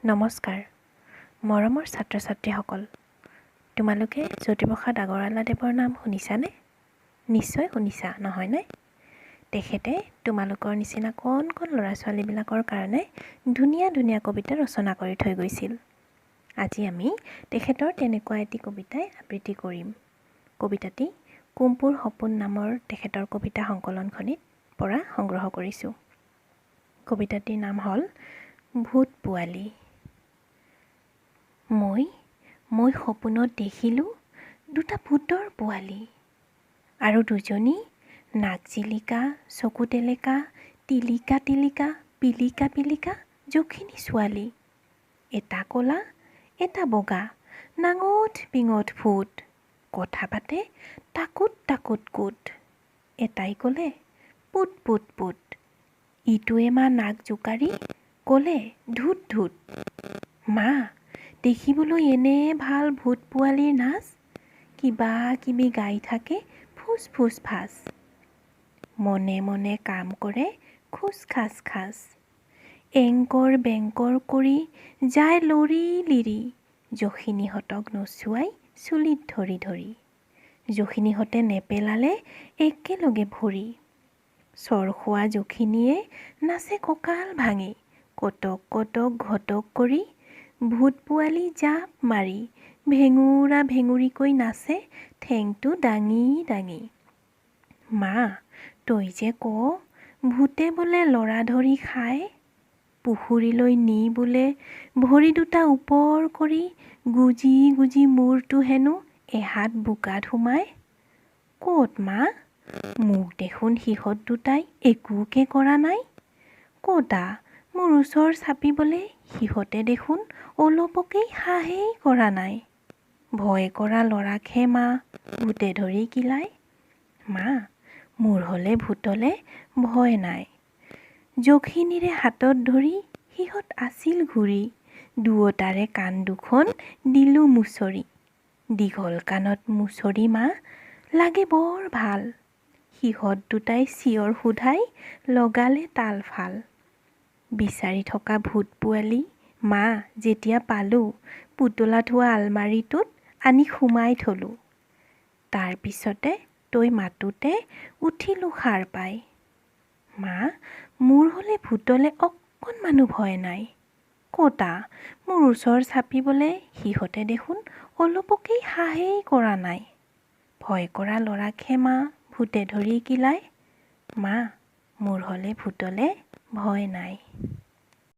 নমস্কাৰ মৰমৰ ছাত্ৰ ছাত্ৰীসকল, তোমালোকে জ্যোতিপ্ৰসাদ আগৰৱালাদেৱৰ নাম শুনিছানে? নিশ্চয় শুনিছা, নহয়নে? তেখেতে তোমালোকৰ নিচিনা কণ কণ ল'ৰা ছোৱালীবিলাকৰ কাৰণে ধুনীয়া ধুনীয়া কবিতা ৰচনা কৰি থৈ গৈছিল। আজি আমি তেখেতৰ তেনেকুৱা এটি কবিতাই আবৃত্তি কৰিম। কবিতাটি কুমপুৰ সপোন নামৰ তেখেতৰ কবিতা সংকলনখনিত পৰা সংগ্ৰহ কৰিছোঁ। কবিতাটিৰ নাম হ'ল ভূত পোৱালি। মই সপোনত দেখিলোঁ দুটা ভূতৰ পোৱালি আৰু দুজনী নাক জিলিকা, চকু টেলেকা, টিলিকা টিলিকা, পিলিকা পিলিকা যখিনী ছোৱালী। এটা ক'লা এটা বগা, নাঙঠ পিঙঠ ভূত, কথা পাতে টাকুত টাকুত কুট। এটাই ক'লে পুত পুত পুত, ইটোৱে মা নাক জোকাৰি ক'লে ধুত ধুত। মা, দেখিবলৈ এনে ভাল ভূত পোৱালিৰ নাচ, কিবা কিবি গাই থাকে ফুচ ফুচ ফাচ। মনে মনে কাম কৰে খোচ খাচ খাচ, এংকৰ বেংকৰ কৰি যায় লৰি লিৰি, যখিনীহঁতক নচুৱাই চুলিত ধৰি ধৰি। যখিনীহঁতে নেপেলালে একেলগে ভৰি, চৰ খোৱা যখিনীয়ে নাচে কঁকাল ভাঙি, কটক কটক ঘটক কৰি, ভূত পোৱালি জাপ মাৰি ভেঙুৰা ভেঙুৰিকৈ নাচে ঠেংটো দাঙি দাঙি। মা, তই যে কৱ ভূতে বোলে ল'ৰা ধৰি খায়, পুখুৰীলৈ নি বোলে ভৰি দুটা ওপৰ কৰি গুজি গুজি মূৰটো হেনো এহাত বোকাত সোমায়। ক'ত মা? মোক দেখোন সিহঁত দুটাই একোকে কৰা নাই। ক'তা মোৰ ওচৰ চাপিবলৈ সিহঁতে দেখোন অলপকেই সাহেই কৰা নাই। ভয় কৰা ল'ৰাকহে মা ভূতে ধৰি কিলায়। মা, মোৰ হ'লে ভূতলে ভয় নাই। যখিনীৰে হাতত ধৰি সিহঁত আছিল ঘূৰি, দুয়োটাৰে কাণ দুখন দিলোঁ মুচৰি। দীঘল কাণত মুচৰি মা লাগে বৰ ভাল, সিহঁত দুটাই চিঞৰ শোধাই লগালে তাল ফাল। বিচাৰি থকা ভূত পোৱালি মা যেতিয়া পালোঁ, পুতলা থোৱা আলমাৰিটোত আনি সুমাই থলোঁ। তাৰ পিছতে তই মাতোতে উঠিলোঁ সাৰ পাই। মা, মোৰ হ'লে ভূতলে অকণমানো ভয় নাই। ক'তা মোৰ ওচৰ চাপিবলৈ সিহঁতে দেখোন অলপকেই সাহেই কৰা নাই। ভয় কৰা ল'ৰাকহে মা ভূতে ধৰি কিলায়। মা, মোৰ হ'লে ভূতলে ভয় নাই।